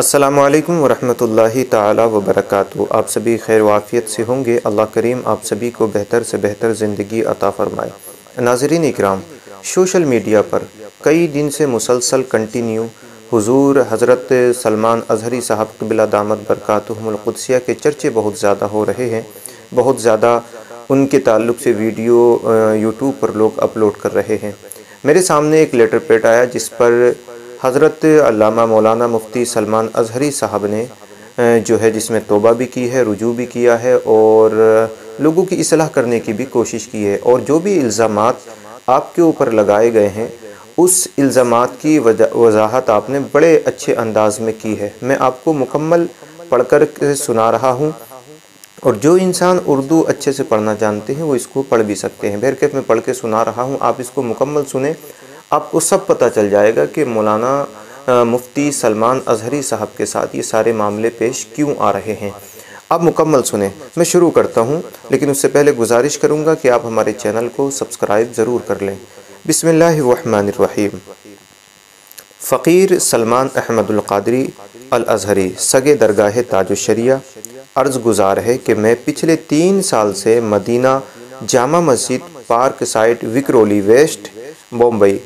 अस्सलामुअलैकुम वरहमतुल्लाहि ताला वबरकातुहू। आप सभी खैर वाफ़ियत से होंगे। अल्लाह करीम आप सभी को बेहतर से बेहतर ज़िंदगी अता फ़रमाए। नाज़रीन इकराम, सोशल मीडिया पर कई दिन से मुसलसल कंटिन्यू हुज़ूर हज़रत सलमान अज़हरी साहब क़िबला दामत बरकातुहुमुल क़ुद्सिया के चर्चे बहुत ज़्यादा हो रहे हैं। बहुत ज़्यादा उनके ताल्लुक़ से वीडियो यूट्यूब पर लोग अपलोड कर रहे हैं। मेरे सामने एक लेटर पैड आया जिस पर हज़रत अल्लामा मौलाना मुफ्ती सलमान अज़हरी साहब ने जो है जिसमें तौबा भी की है, रुजू भी किया है और लोगों की इस्लाह करने की भी कोशिश की है। और जो भी इल्ज़ामात आपके ऊपर लगाए गए हैं उस इल्ज़ामात की वजाहत आपने बड़े अच्छे अंदाज़ में की है। मैं आपको मुकम्मल पढ़कर सुना रहा हूँ और जो इंसान उर्दू अच्छे से पढ़ना जानते हैं वो इसको पढ़ भी सकते हैं। बहरकैफ़ मैं पढ़ के सुना रहा हूँ, आप इसको मुकम्मल सुने, आपको सब पता चल जाएगा कि मौलाना मुफ्ती सलमान अज़हरी साहब के साथ ये सारे मामले पेश क्यों आ रहे हैं। आप मुकम्मल सुने। मैं शुरू करता हूँ, लेकिन उससे पहले गुजारिश करूँगा कि आप हमारे चैनल को सब्सक्राइब ज़रूर कर लें। बिस्मिल्लाहिर्रहमानिर्रहीम। फ़कीर सलमान अहमदुल क़ादरी अल अज़हरी सगे दरगाह ताजुश्शरिया अर्ज़ गुज़ार है कि मैं पिछले 3 साल से Madina Jama Masjid park side Vikhroli west Bombay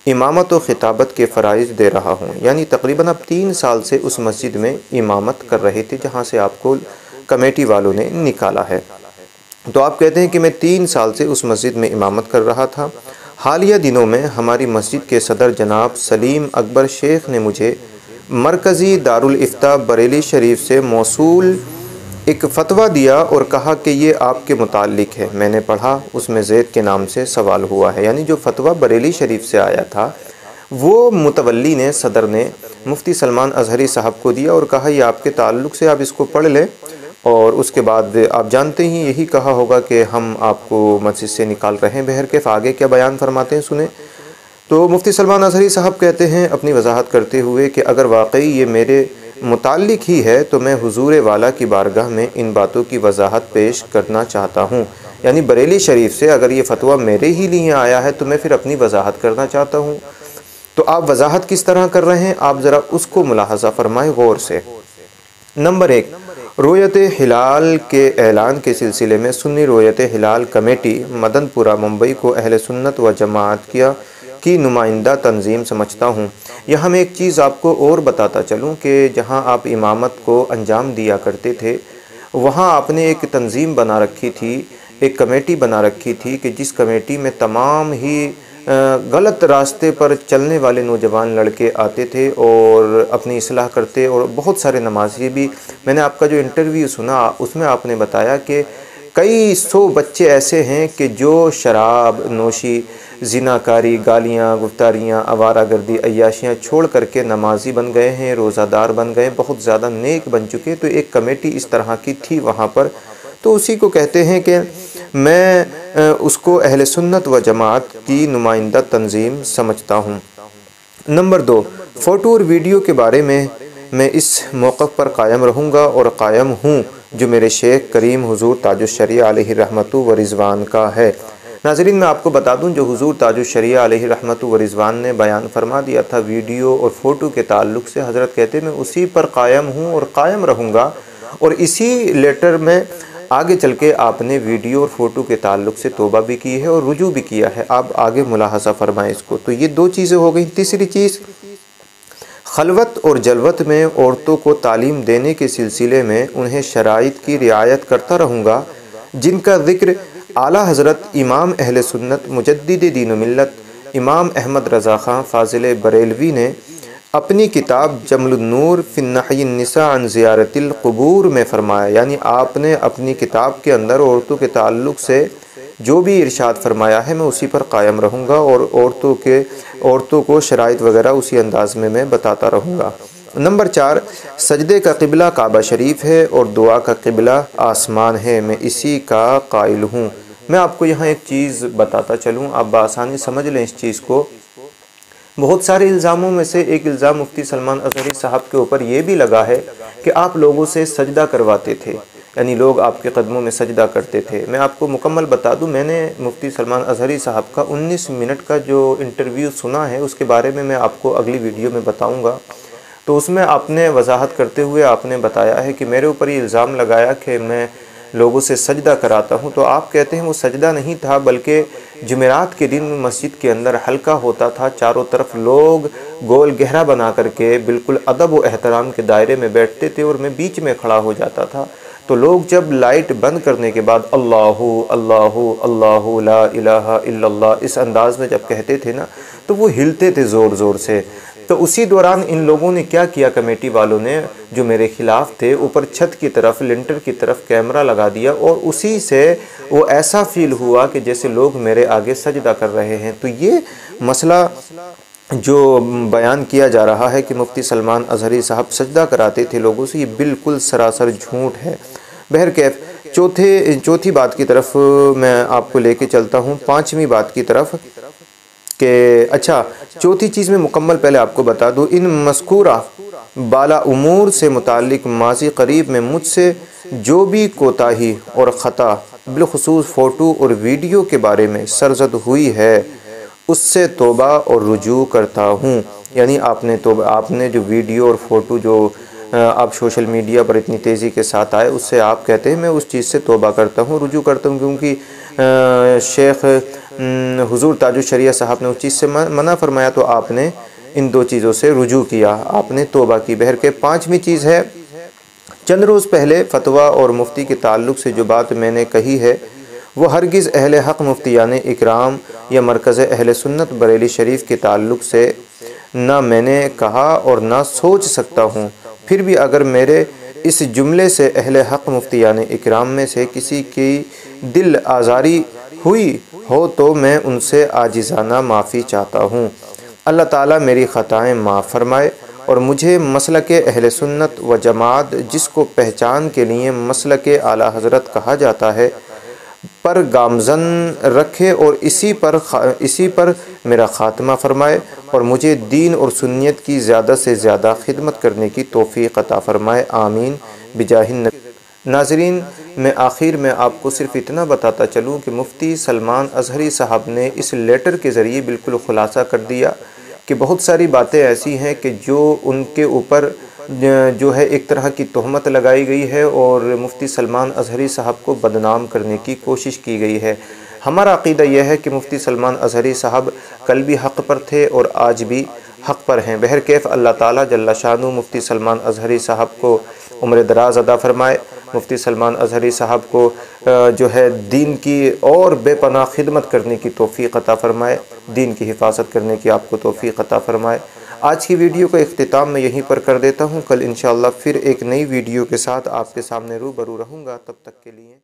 इमामत व ख़िताबत के फ़राइज़ दे रहा हूँ। यानी तकरीबन आप 3 साल से उस मस्जिद में इमामत कर रहे थे जहाँ से आपको कमेटी वालों ने निकाला है। तो आप कहते हैं कि मैं 3 साल से उस मस्जिद में इमामत कर रहा था। हालिया दिनों में हमारी मस्जिद के सदर जनाब सलीम अकबर शेख ने मुझे मरकज़ी दारुल इफ्ता बरेली शरीफ से मौसूल एक फ़तवा दिया और कहा कि ये आपके मुताल्लिक़ है। मैंने पढ़ा, उसमें ज़ैद के नाम से सवाल हुआ है। यानी जो फ़तवा बरेली शरीफ से आया था वो मुतवल्ली ने, सदर ने मुफ्ती सलमान अज़हरी साहब को दिया और कहा ये आपके ताल्लुक़ से आप इसको पढ़ लें। और उसके बाद आप जानते ही यही कहा होगा कि हम आपको मस्जिद से निकाल रहे हैं। बहरकैफ़ आगे क्या बयान फरमाते हैं सुने। तो मुफ्ती सलमान अज़हरी साहब कहते हैं अपनी वजाहत करते हुए कि अगर वाकई ये मेरे मुताल्लिक़ ही है तो मैं हुजूर वाला की बारगाह में इन बातों की वजाहत पेश करना चाहता हूँ। यानी बरेली शरीफ से अगर ये फ़तवा मेरे ही लिए आया है तो मैं फिर अपनी वजाहत करना चाहता हूँ। तो आप वजाहत किस तरह कर रहे हैं, आप ज़रा उसको मुलाहज़ा फ़रमाएँ गौर से। नंबर 1, रोयत हिलाल के ऐलान के सिलसिले में सुन्नी रोयत हिलाल कमेटी मदनपुरा मुंबई को अहले सुन्नत व जमात की नुमाइंदा तंजीम समझता हूँ। यहाँ मैं एक चीज़ आपको और बताता चलूँ कि जहाँ आप इमामत को अंजाम दिया करते थे वहाँ आपने एक तंजीम बना रखी थी, एक कमेटी बना रखी थी कि जिस कमेटी में तमाम ही गलत रास्ते पर चलने वाले नौजवान लड़के आते थे और अपनी इस्लाह करते और बहुत सारे नमाज़ी भी। मैंने आपका जो इंटरव्यू सुना उसमें आपने बताया कि कई 100 बच्चे ऐसे हैं कि जो शराब नोशी, ज़िनाकारी, गालियाँ, गुफ्तारियाँ, आवारागर्दी, अय्याशियाँ छोड़ करके नमाजी बन गए हैं, रोज़ादार बन गए, बहुत ज़्यादा नेक बन चुके। तो एक कमेटी इस तरह की थी वहाँ पर। तो उसी को कहते हैं कि मैं उसको अहले सुन्नत व जमात की नुमाइंदा तंजीम समझता हूँ। नंबर 2, फ़ोटो और वीडियो के बारे में मैं इस मौक़िफ़ पर कायम रहूँगा और कायम हूँ जो मेरे शेख करीम हुज़ूर ताजुश्शरिया अलैहि रहमतु व रिज़वान का है। नाज़रीन, मैं आपको बता दूं जो हुज़ूर ताजुश्शरिया अलैहि रहमतु व रिज़वान ने बयान फरमा दिया था वीडियो और फ़ोटो के ताल्लुक़ से, हज़रत कहते मैं उसी पर कायम हूँ और कायम रहूँगा। और इसी लेटर में आगे चल के आपने वीडियो और फ़ोटो के ताल्लुक़ से तौबा भी की है और रुजू भी किया है। आप आगे मुलाहज़ा फ़रमाएँ इसको। तो ये 2 चीज़ें हो गई। तीसरी चीज़, खलवत और जलवत में औरतों को तालीम देने के सिलसिले में उन्हें शराइत की रियायत करता रहूँगा जिनका ज़िक्र आला हज़रत इमाम अहले सुन्नत मुजद्दिद दीन व मिल्लत इमाम अहमद रज़ा ख़ान फ़ाज़िल बरेलवी ने अपनी किताब जमलुन नूर फ़ी नहयिन निसा अन ज़ियारतिल क़ुबूर में फ़रमाया। यानी आपने अपनी किताब के अंदर औरतों के ताल्लुक़ से जो भी इरशाद फरमाया है मैं उसी पर कायम रहूँगा और औरतों को शराइत वगैरह उसी अंदाज़ में मैं बताता रहूँगा। नंबर 4, सजदे का क़िबला काबा शरीफ है और दुआ का क़िबला आसमान है, मैं इसी का कायल हूँ। मैं आपको यहाँ एक चीज़ बताता चलूँ, आप बआसानी समझ लें इस चीज़ को। बहुत सारे इल्ज़ामों में से एक इल्ज़ाम मुफ्ती सलमान अज़हरी साहब के ऊपर ये भी लगा है कि आप लोगों से सजदा करवाते थे, यानी लोग आपके कदमों में सजदा करते थे। मैं आपको मुकम्मल बता दूं, मैंने मुफ्ती सलमान अज़हरी साहब का 19 मिनट का जो इंटरव्यू सुना है उसके बारे में मैं आपको अगली वीडियो में बताऊंगा। तो उसमें आपने वजाहत करते हुए आपने बताया है कि मेरे ऊपर ये इल्ज़ाम लगाया कि मैं लोगों से सजदा कराता हूँ। तो आप कहते हैं वो सजदा नहीं था, बल्कि जुमेरात के दिन मस्जिद के अंदर हल्का होता था, चारों तरफ लोग गोल गहरा बना करके बिल्कुल अदब व एहतराम के दायरे में बैठते थे और मैं बीच में खड़ा हो जाता था। तो लोग जब लाइट बंद करने के बाद अल्लाहु अल्लाहु अल्लाहु ला इलाहा इल्लल्लाह इस अंदाज में जब कहते थे ना, तो वो हिलते थे ज़ोर ज़ोर से। तो उसी दौरान इन लोगों ने क्या किया, कमेटी वालों ने जो मेरे ख़िलाफ़ थे, ऊपर छत की तरफ लिंटर की तरफ कैमरा लगा दिया और उसी से वो ऐसा फ़ील हुआ कि जैसे लोग मेरे आगे सजदा कर रहे हैं। तो ये मसला जो बयान किया जा रहा है कि मुफ्ती सलमान अज़हरी साहब सजदा कराते थे लोगों से, ये बिल्कुल सरासर झूठ है। बहरकैफ चौथी बात की तरफ मैं आपको लेके चलता हूँ, पाँचवीं बात की तरफ कि अच्छा, चौथी चीज़ में मुकम्मल पहले आपको बता दूँ, इन मज़कूरा बाला उमूर से मुताल्लिक़ माज़ी करीब में मुझसे जो भी कोताही और ख़ता बिलख़ुसूस फ़ोटो और वीडियो के बारे में सरज़द हुई है, उससे तौबा और रुजू करता हूँ। यानी आपने जो वीडियो और फ़ोटो जो आप सोशल मीडिया पर इतनी तेज़ी के साथ आए, उससे आप कहते हैं मैं उस चीज़ से तौबा करता हूँ, रुजू करता हूँ, क्योंकि शेख हुज़ूर ताजुश शरिया साहब ने उस चीज़ से मना फरमाया, तो आपने इन दो चीज़ों से रुजू किया, आपने तौबा की। बहर के पाँचवीं चीज़ है, चंद रोज़ पहले फतवा और मुफ्ती के ताल्लुक़ से जो बात मैंने कही है, वो हरगिज़ अहले हक़ मुफ्तियान इकराम या मरकज़ अहले सुन्नत बरेली शरीफ के ताल्लुक़ से ना मैंने कहा और ना सोच सकता हूँ। फिर भी अगर मेरे इस जुमले से अहले हक़ मुफ्तियान इकराम में से किसी की दिल आज़ारी हुई हो तो मैं उनसे आजिज़ाना माफ़ी चाहता हूँ। अल्लाह ताला मेरी ख़ताएँ माफ़ फरमाए और मुझे मसलके अहले सुन्नत व जमात, जिसको पहचान के लिए मसलके आला हज़रत कहा जाता है, पर गामज़न रखे और इसी पर मेरा ख़ात्मा फ़रमाए और मुझे दीन और सुन्नियत की ज़्यादा से ज़्यादा खिदमत करने की तौफ़ीक़ अता फ़रमाए, आमीन बिजाहिन नबी। नाज़रीन, मैं आखिर में आपको सिर्फ़ इतना बताता चलूँ कि मुफ्ती सलमान अज़हरी साहब ने इस लेटर के ज़रिए बिल्कुल ख़ुलासा कर दिया कि बहुत सारी बातें ऐसी हैं कि जो उनके ऊपर जो है एक तरह की तोहमत लगाई गई है और मुफ्ती सलमान अज़हरी साहब को बदनाम करने की कोशिश की गई है। हमारा अक़ीदा यह है कि मुफ्ती सलमान अज़हरी साहब कल भी हक़ पर थे और आज भी हक़ पर हैं। बहरकैफ़ अल्लाह ताला जल्ला शानु मुफ्ती सलमान अज़हरी साहब को उम्र दराज़ अता फ़रमाए, मुफ्ती सलमान अज़हरी साहब को जो है दीन की और बेपनाह खिदमत करने की तौफ़ीक़ अता फ़रमाए, दीन की हिफाजत करने की आपको तौफ़ीक़ अता फ़रमाए। आज की वीडियो का इख्तिताम मैं यहीं पर कर देता हूँ। कल इंशाअल्लाह फिर एक नई वीडियो के साथ आपके सामने रूबरू रहूँगा। तब तक के लिए